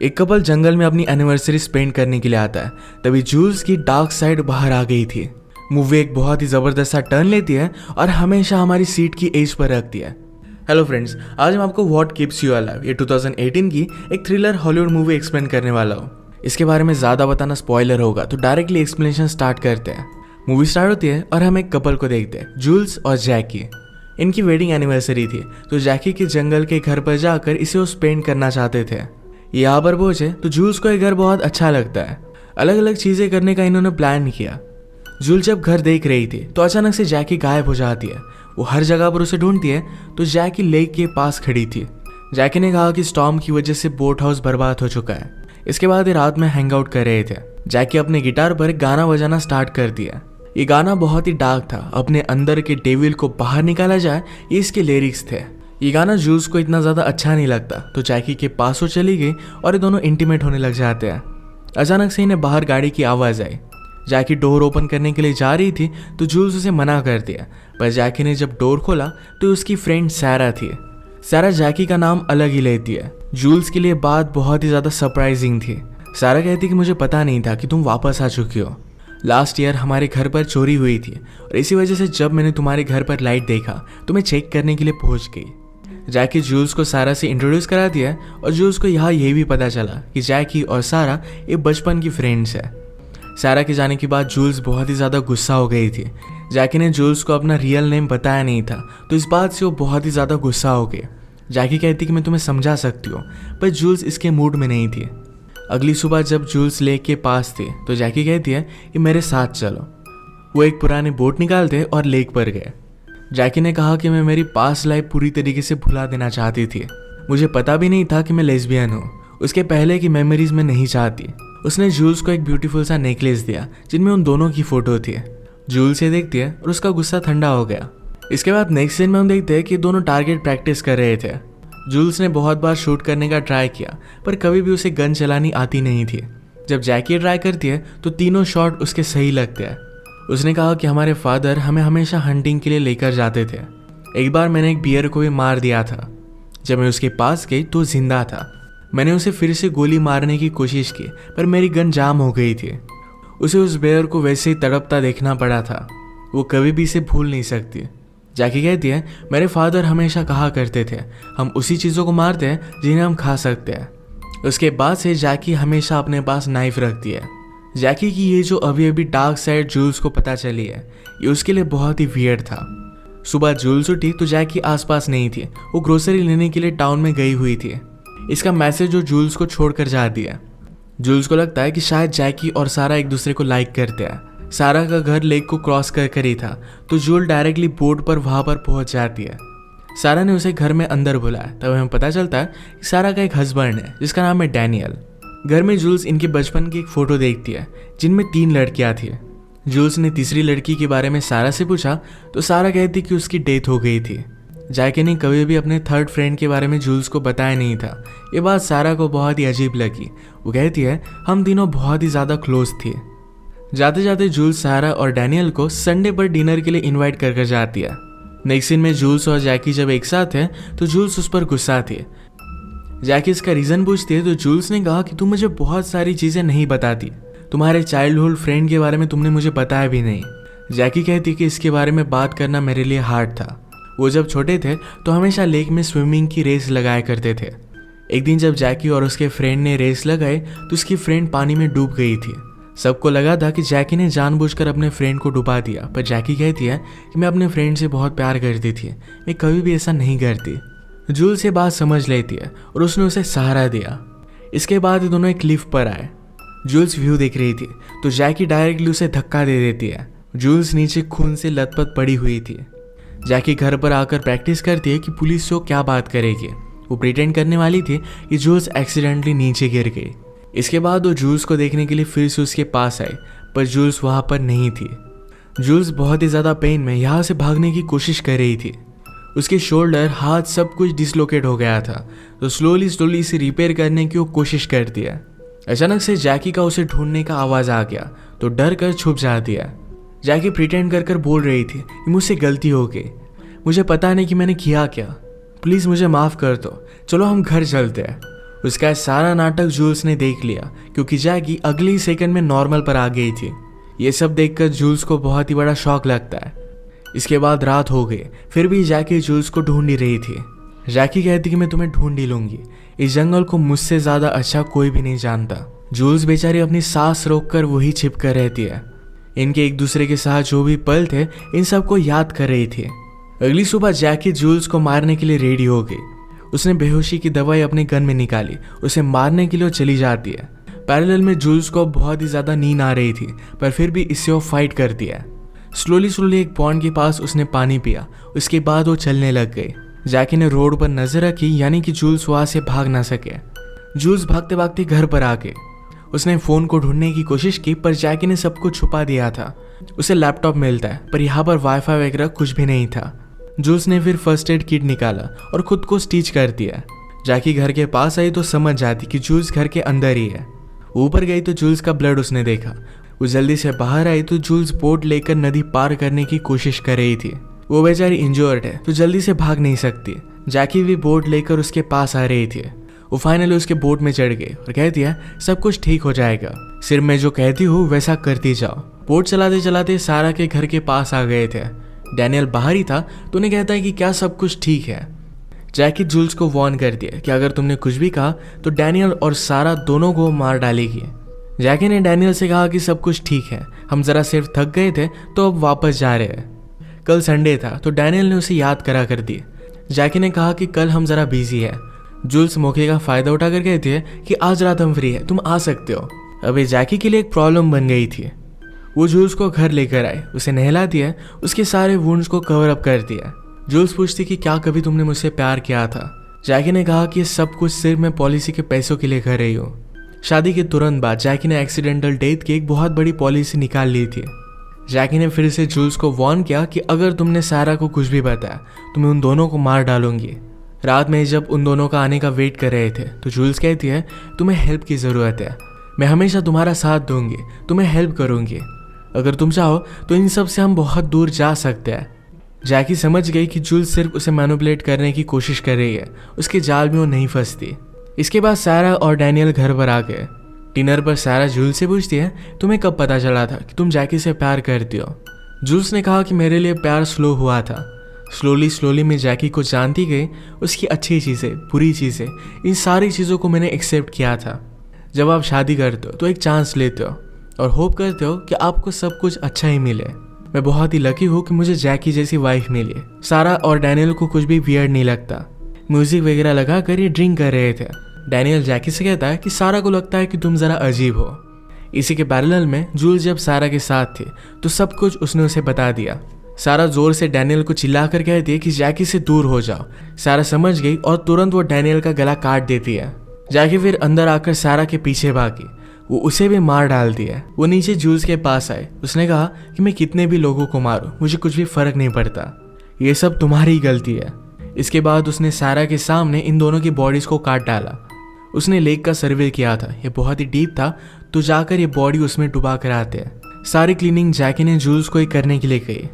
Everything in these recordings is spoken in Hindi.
एक कपल जंगल में अपनी एनिवर्सरी स्पेंड करने के लिए आता है। तभी जूल्स की डार्क साइड बाहर आ गई थी। मूवी एक बहुत ही ज़बरदस्त सा टर्न लेती है और हमेशा हमारी सीट की एज पर रखती है। हेलो फ्रेंड्स, आज मैं आपको व्हाट कीप्स यू अलाइव ये 2018 की एक थ्रिलर हॉलीवुड मूवी एक्सप्लेन करने वाला हूँ। इसके बारे में ज़्यादा बताना स्पॉइलर होगा, तो डायरेक्टली एक्सप्लेनेशन स्टार्ट करते हैं। मूवी स्टार्ट होती है और हम एक कपल को देखते हैं, जूल्स और जैकी। इनकी वेडिंग एनिवर्सरी थी, तो जैकी के जंगल के घर पर जाकर इसे वो स्पेंड करना चाहते थे। यहाँ पर पहुंचे तो जूल्स को ये घर बहुत अच्छा लगता है। अलग अलग चीज़ें करने का इन्होंने प्लान किया। जूल्स जब घर देख रही थी तो अचानक से जैकी गायब हो जाती है। वो हर जगह पर उसे ढूंढती है तो जैकी लेक के पास खड़ी थी। जैकी ने कहा कि स्टॉर्म की वजह से बोट हाउस बर्बाद हो चुका है। इसके बाद ये रात में हैंग आउट कर रहे थे। जैकी अपने गिटार पर गाना बजाना स्टार्ट कर दिया। ये गाना बहुत ही डार्क था। अपने अंदर के डेविल को बाहर निकाला जाए, ये इसके लिरिक्स थे। ये गाना जूल्स को इतना ज़्यादा अच्छा नहीं लगता, तो जैकी के पास वो चली गई और ये दोनों इंटीमेट होने लग जाते हैं। अचानक से इन्हें बाहर गाड़ी की आवाज़ आई। जैकी डोर ओपन करने के लिए जा रही थी तो जूल्स उसे मना कर दिया, पर जैकी ने जब डोर खोला तो उसकी फ्रेंड सैरा थी। सैरा जैकी का नाम अलग ही लेती है। जूल्स के लिए बात बहुत ही ज़्यादा सरप्राइजिंग थी। सैरा कहती कि मुझे पता नहीं था कि तुम वापस आ चुकी हो। लास्ट ईयर हमारे घर पर चोरी हुई थी और इसी वजह से जब मैंने तुम्हारे घर पर लाइट देखा तो मैं चेक करने के लिए पहुंच गई। जैकी जूल्स को सारा से इंट्रोड्यूस करा दिया और जूल्स को यहाँ ये भी पता चला कि जैकी और सारा ये बचपन की फ्रेंड्स है। सारा के जाने के बाद जूल्स बहुत ही ज़्यादा गुस्सा हो गई थी। जैकी ने जूल्स को अपना रियल नेम बताया नहीं था, तो इस बात से वो बहुत ही ज़्यादा गुस्सा हो गए। जैकी कहती कि मैं तुम्हें समझा सकती हूँ, पर जूल्स इसके मूड में नहीं थी। अगली सुबह जब जूल्स लेक के पास थे तो जैकी कहती है कि मेरे साथ चलो। वो एक पुरानी बोट निकालते और लेक पर गए। जैकी ने कहा कि मैं मेरी पास्ट लाइफ पूरी तरीके से भुला देना चाहती थी। मुझे पता भी नहीं था कि मैं लेस्बियन हूँ। उसके पहले की मेमोरीज में नहीं चाहती। उसने जूल्स को एक ब्यूटीफुल सा नेकलेस दिया जिनमें उन दोनों की फोटो थी। जूल्स ये देखती है और उसका गुस्सा ठंडा हो गया। इसके बाद नेक्स्ट सीन में हम देखते हैं कि दोनों टारगेट प्रैक्टिस कर रहे थे। जूल्स ने बहुत बार शूट करने का ट्राई किया, पर कभी भी उसे गन चलानी आती नहीं थी। जब जैकी ट्राई करती है तो तीनों शॉट उसके सही लगते हैं। उसने कहा कि हमारे फादर हमें हमेशा हंटिंग के लिए लेकर जाते थे। एक बार मैंने एक बियर को भी मार दिया था। जब मैं उसके पास गई तो जिंदा था। मैंने उसे फिर से गोली मारने की कोशिश की, पर मेरी गन जाम हो गई थी। उसे उस बियर को वैसे ही तड़पता देखना पड़ा था। वो कभी भी इसे भूल नहीं सकती। जैकी कहती है मेरे फादर हमेशा कहा करते थे हम उसी चीज़ों को मारते हैं जिन्हें हम खा सकते हैं। उसके बाद से जैकी हमेशा अपने पास नाइफ रखती है। जैकी की ये जो अभी डार्क साइड जूल्स को पता चली है, ये उसके लिए बहुत ही वियर्ड था। सुबह जूल्स उठी तो जैकी आसपास नहीं थी। वो ग्रोसरी लेने के लिए टाउन में गई हुई थी। इसका मैसेज जो जूल्स को छोड़कर जाती है। जूल्स को लगता है कि शायद जैकी और सारा एक दूसरे को लाइक करते हैं। सारा का घर लेक को क्रॉस कर ही था, तो जूल डायरेक्टली बोट पर वहां पर पहुंच जाती है। सारा ने उसे घर में अंदर बुलाया। तब हमें पता चलता है कि सारा का एक हस्बैंड है जिसका नाम है डैनियल। घर में जूल्स इनके बचपन की एक फ़ोटो देखती है जिनमें 3 लड़कियां थी। जूल्स ने तीसरी लड़की के बारे में सारा से पूछा तो सारा कहती कि उसकी डेथ हो गई थी। जैकी ने कभी भी अपने थर्ड फ्रेंड के बारे में जूल्स को बताया नहीं था। ये बात सारा को बहुत ही अजीब लगी। वो कहती है हम तीनों बहुत ही ज़्यादा क्लोज थे। जाते जाते जूल्स सारा और डैनियल को संडे पर डिनर के लिए इन्वाइट कर जाती है। नेक्स्ट सीन में जूल्स और जैकी जब एक साथ हैं तो जूल्स उस पर गुस्सा थी। जैकी इसका रीज़न पूछती है तो जूल्स ने कहा कि तुम मुझे बहुत सारी चीज़ें नहीं बताती। तुम्हारे चाइल्डहुड फ्रेंड के बारे में तुमने मुझे बताया भी नहीं। जैकी कहती कि इसके बारे में बात करना मेरे लिए हार्ड था। वो जब छोटे थे तो हमेशा लेक में स्विमिंग की रेस लगाया करते थे। एक दिन जब जैकी और उसके फ्रेंड ने रेस लगाई तो उसकी फ्रेंड पानी में डूब गई थी। सबको लगा था कि जैकी ने जानबूझकर अपने फ्रेंड को डुबा दिया, पर जैकी कहती है कि मैं अपने फ्रेंड से बहुत प्यार करती थी, मैं कभी भी ऐसा नहीं करती। जूल्स ये बात समझ लेती है और उसने उसे सहारा दिया। इसके बाद ये दोनों एक क्लिफ पर आए। जूल्स व्यू देख रही थी तो जैकी डायरेक्टली उसे धक्का दे देती है। जूल्स नीचे खून से लथपथ पड़ी हुई थी। जैकी घर पर आकर प्रैक्टिस करती है कि पुलिस से वो क्या बात करेगी। वो प्रिटेंड करने वाली थी कि जूल्स एक्सीडेंटली नीचे गिर गई। इसके बाद वो जूल्स को देखने के लिए फिर से उसके पास आई, पर जूल्स वहाँ पर नहीं थी। जूल्स बहुत ही ज़्यादा पेन में यहाँ से भागने की कोशिश कर रही थी। उसके शोल्डर, हाथ सब कुछ डिसलोकेट हो गया था, तो स्लोली इसे रिपेयर करने की वो कोशिश करती है। अचानक से जैकी का उसे ढूंढने का आवाज़ आ गया तो डर कर छुप जाती है। जैकी प्रिटेंड कर बोल रही थी कि मुझसे गलती हो गई, मुझे पता नहीं कि मैंने किया क्या, प्लीज़ मुझे माफ़ कर दो, चलो हम घर चलते हैं। उसका सारा नाटक जूल्स ने देख लिया क्योंकि जैकी अगले ही सेकंड में नॉर्मल पर आ गई थी। ये सब देखकर जूल्स को बहुत ही बड़ा शॉक लगता है। इसके बाद रात हो गई, फिर भी जैकी जूल्स को ढूंढ ही रही थी। जैकी कहती कि मैं तुम्हें ढूंढ ही लूंगी, इस जंगल को मुझसे ज्यादा अच्छा कोई भी नहीं जानता। जूल्स बेचारी अपनी सांस रोककर वही छिप कर रहती है। इनके एक दूसरे के साथ जो भी पल थे इन सबको याद कर रही थी। अगली सुबह जैकी जूल्स को मारने के लिए रेडी हो गई। उसने बेहोशी की दवाई अपने गन में निकाली, उसे मारने के लिए चली जाती है। पैरेलल में जूल्स को बहुत ही ज्यादा नींद आ रही थी, पर फिर भी इससे वो फाइट करती है। स्लोली एक पॉन्ड के पास उसने पानी पिया, उसके बाद वो चलने लग गई। जैकी ने रोड पर नजर रखी, यानी कि जूल्स वहां से भाग ना सके। जूल्स भागते भागते घर पर आ गए। उसने फोन को ढूंढने की कोशिश की, पर जैकी ने सब कुछ छुपा दिया था। उसे लैपटॉप मिलता है, पर यहाँ पर वाईफाई वगैरह कुछ भी नहीं था। जूल्स ने फिर फर्स्ट एड किट निकाला और खुद को स्टिच कर दिया। जैकी घर के पास आई तो समझ जाती कि जूल्स घर के अंदर ही है। ऊपर गई तो जूल्स का ब्लड उसने देखा। वो जल्दी से बाहर आई तो जूल्स बोट लेकर नदी पार करने की कोशिश कर रही थी। वो बेचारी इंजर्ड है तो जल्दी से भाग नहीं सकती। जैकी भी बोट लेकर उसके पास आ रही थी। वो फाइनली उसके बोट में चढ़ गई और कहती है सब कुछ ठीक हो जाएगा, सिर्फ मैं जो कहती हूँ वैसा करती जाओ। बोट चलाते चलाते सारा के घर के पास आ गए थे। डैनियल बाहर ही था तो उन्हें कहता है कि क्या सब कुछ ठीक है। जैकी जूल्स को वार्न कर दिया कि अगर तुमने कुछ भी कहा तो डैनियल और सारा दोनों को मार डालेगी। जैकी ने डैनियल से कहा कि सब कुछ ठीक है, हम जरा सिर्फ थक गए थे तो अब वापस जा रहे हैं। कल संडे था तो डैनियल ने उसे याद करा कर दी। जैकी ने कहा कि कल हम जरा बिजी है। जूल्स मौके का फायदा उठाकर कहती है कि आज रात हम फ्री है, तुम आ सकते हो। अभी जैकी के लिए एक प्रॉब्लम बन गई थी। वो जूल्स को घर लेकर आए, उसे नहला दिया, उसके सारे वुंड्स को कवर अप कर दिया। जूल्स पूछती कि क्या कभी तुमने मुझसे प्यार किया था। जैकी ने कहा कि ये सब कुछ सिर्फ मैं पॉलिसी के पैसों के लिए कर रही हूँ। शादी के तुरंत बाद जैकी ने एक्सीडेंटल डेथ की एक बहुत बड़ी पॉलिसी निकाल ली थी। जैकी ने फिर से जूल्स को वार्न किया कि अगर तुमने सारा को कुछ भी बताया तो मैं उन दोनों को मार डालूंगी। रात में जब उन दोनों का आने का वेट कर रहे थे तो जूल्स कहती है तुम्हें हेल्प की ज़रूरत है, मैं हमेशा तुम्हारा साथ दूंगी, तुम्हें हेल्प करूंगी। अगर तुम चाहो तो इन सब से हम बहुत दूर जा सकते हैं। जैकी समझ गई कि जूल्स सिर्फ उसे मैनिपुलेट करने की कोशिश कर रही है, उसके जाल में वो नहीं फंसती। इसके बाद सारा और डैनियल घर पर आ गए। डिनर पर सारा जूल्स से पूछती है तुम्हें कब पता चला था कि तुम जैकी से प्यार करती हो। जूल्स ने कहा कि मेरे लिए प्यार स्लो हुआ था। स्लोली मैं जैकी को जानती गई, उसकी अच्छी चीज़ें, बुरी चीज़ें, इन सारी चीज़ों को मैंने एक्सेप्ट किया था। जब आप शादी करते हो तो एक चांस लेते हो और होप करते हो कि आपको सब कुछ अच्छा ही मिले। मैं बहुत ही लकी हूँ कि मुझे जैकी जैसी वाइफ मिली। सारा और डैनियल को कुछ भी वियर्ड नहीं लगता। म्यूजिक वगैरह लगा कर ये ड्रिंक कर रहे थे। डैनियल जैकी से कहता है कि सारा को लगता है कि तुम ज़रा अजीब हो। इसी के पैरेलल में जूल्स जब सारा के साथ थी तो सब कुछ उसने उसे बता दिया। सारा जोर से डैनियल को चिल्लाकर कहती है कि जैकी से दूर हो जाओ। सारा समझ गई और तुरंत वो डैनियल का गला काट देती है। जैकी फिर अंदर आकर सारा के पीछे भागी, वो उसे भी मार डालती है। वो नीचे जूल्स के पास आए, उसने कहा कि मैं कितने भी लोगों को मारूं मुझे कुछ भी फर्क नहीं पड़ता, ये सब तुम्हारी गलती है। इसके बाद उसने सारा के सामने इन दोनों की बॉडीज को काट डाला। उसने लेक का सर्वे किया था, ये बहुत ही डीप था, तो जाकर ये बॉडी उसमें डुबा कर आते हैं। सारी क्लीनिंग जैकी ने जूल्स को ही करने के लिए कही।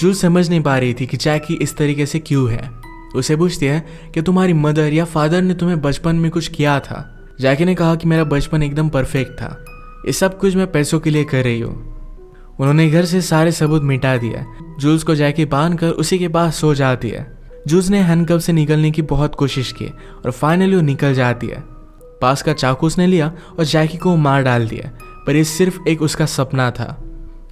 जूल्स समझ नहीं पा रही थी कि जैकी इस तरीके से क्यों है। उसे पूछती है कि तुम्हारी मदर या फादर ने तुम्हें बचपन में कुछ किया था। जैकी ने कहा कि मेरा बचपन एकदम परफेक्ट था, ये सब कुछ मैं पैसों के लिए कर रही हूँ। उन्होंने घर से सारे सबूत मिटा दिया। जूल्स को जैकी बांध कर उसी के पास सो जाती है। जूल्स ने हैंडकफ से निकलने की बहुत कोशिश की और फाइनली वो निकल जाती है। पास का चाकू उसने लिया और जैकी को मार डाल दिया, पर ये सिर्फ एक उसका सपना था।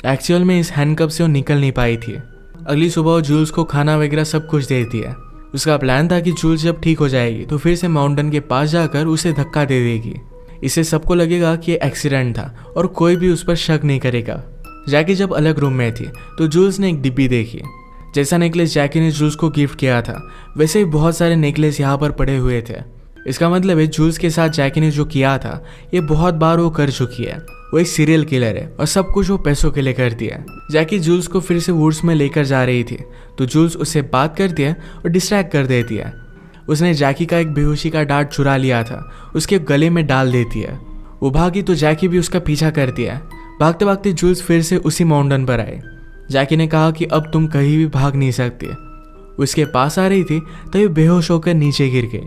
एक्चुअल में इस हैंडकफ से वो निकल नहीं पाई थी। अगली सुबह वो जूल्स को खाना वगैरह सब कुछ देती है। उसका प्लान था कि जूल्स जब ठीक हो जाएगी तो फिर से माउंटेन के पास जाकर उसे धक्का दे देगी। इससे सबको लगेगा कि ये एक्सीडेंट था और कोई भी उस पर शक नहीं करेगा। जैकी जब अलग रूम में थी तो जूल्स ने एक डिब्बी देखी। जैसा नेकलेस जैकी ने जूल्स को गिफ्ट किया था वैसे ही बहुत सारे नेकलेस यहाँ पर पड़े हुए थे। इसका मतलब है जूल्स के साथ जैकी ने जो किया था ये बहुत बार वो कर चुकी है। वो एक सीरियल किलर है और सब कुछ वो पैसों के लिए करती है। जैकी जूल्स को फिर से वुड्स में लेकर जा रही थी तो जूल्स उससे बात करती है और डिस्ट्रैक्ट कर देती है। उसने जैकी का एक बेहोशी का डार्ट चुरा लिया था, उसके गले में डाल देती है। वो भागी तो जैकी भी उसका पीछा करती है। भागते भागते जूल्स फिर से उसी माउंटेन पर आए। जैकी ने कहा कि अब तुम कहीं भी भाग नहीं सकते। उसके पास आ रही थी तभी बेहोश होकर नीचे गिर गई।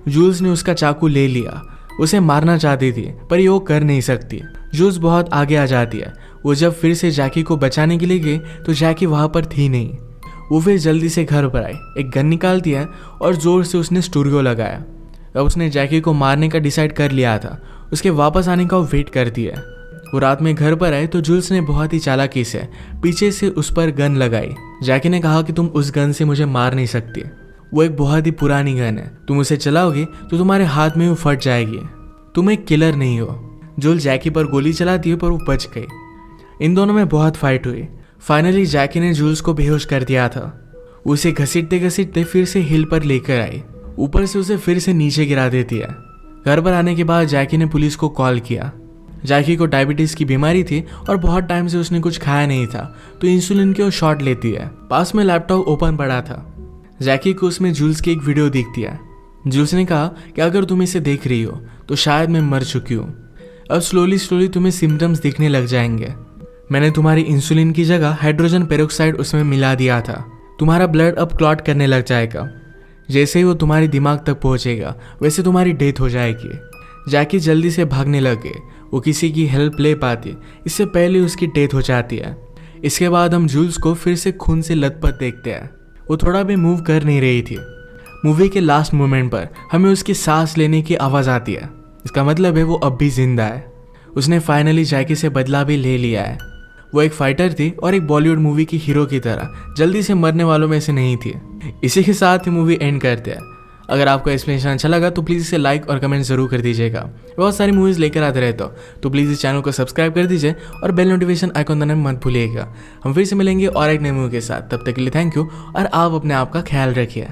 जूल्स ने उसका चाकू ले लिया, उसे मारना चाहती थी पर ये वो कर नहीं सकती। जूल्स बहुत आगे आ जाती है। वो जब फिर से जैकी को बचाने के लिए गई तो जैकी वहाँ पर थी नहीं। वो फिर जल्दी से घर पर आई, एक गन निकालती है और जोर से उसने स्टूडियो लगाया। अब उसने जैकी को मारने का डिसाइड कर लिया था। उसके वापस आने का वो वेट करती है। वो रात में घर पर आए तो जूल्स ने बहुत ही चालाकी से पीछे से उस पर गन लगाई। जैकी ने कहा कि तुम उस गन से मुझे मार नहीं सकती, वो एक बहुत ही पुरानी गन है, तुम उसे चलाओगे तो तुम्हारे हाथ में वो फट जाएगी, तुम एक किलर नहीं हो। जूल्स जैकी पर गोली चलाती है पर वो बच गई। इन दोनों में बहुत फाइट हुई। फाइनली जैकी ने जूल्स को बेहोश कर दिया था। उसे घसीटते घसीटते फिर से हिल पर लेकर आई, ऊपर से उसे फिर से नीचे गिरा देती है। घर पर आने के बाद जैकी ने पुलिस को कॉल किया। जैकी को डायबिटीज की बीमारी थी और बहुत टाइम से उसने कुछ खाया नहीं था, तो इंसुलिन के वो शॉट लेती है। पास में लैपटॉप ओपन पड़ा था। जैकी को उसमें जूल्स की एक वीडियो दिखती है। जूल्स ने कहा कि अगर तुम इसे देख रही हो तो शायद मैं मर चुकी हूँ। अब स्लोली तुम्हें सिम्टम्स दिखने लग जाएंगे। मैंने तुम्हारी इंसुलिन की जगह हाइड्रोजन पेरोक्साइड उसमें मिला दिया था। तुम्हारा ब्लड अब क्लॉट करने लग जाएगा। जैसे ही वो तुम्हारे दिमाग तक पहुंचेगा वैसे तुम्हारी डेथ हो जाएगी। जैकी जल्दी से भागने लगे। वो किसी की हेल्प ले पाती, इससे पहले उसकी डेथ हो जाती है। इसके बाद हम जूल्स को फिर से खून से लथपथ देखते हैं। वो थोड़ा भी मूव कर नहीं रही थी। मूवी के लास्ट मोमेंट पर हमें उसकी सांस लेने की आवाज़ आती है। इसका मतलब है वो अब भी जिंदा है। उसने फाइनली जैकी से बदला भी ले लिया है। वो एक फाइटर थी और एक बॉलीवुड मूवी की हीरो की तरह जल्दी से मरने वालों में से नहीं थी। इसी के साथ ही मूवी एंड करते हैं। अगर आपको एक्सप्लेनेशन अच्छा लगा तो प्लीज़ इसे लाइक और कमेंट जरूर कर दीजिएगा। बहुत सारी मूवीज़ लेकर आते रहते हो तो प्लीज़ इस चैनल को सब्सक्राइब कर दीजिए और बेल नोटिफिकेशन आइकॉन दबाना मत भूलिएगा। हम फिर से मिलेंगे और एक नई मूवी के साथ। तब तक के लिए थैंक यू और आप अपने आप का ख्याल रखिए।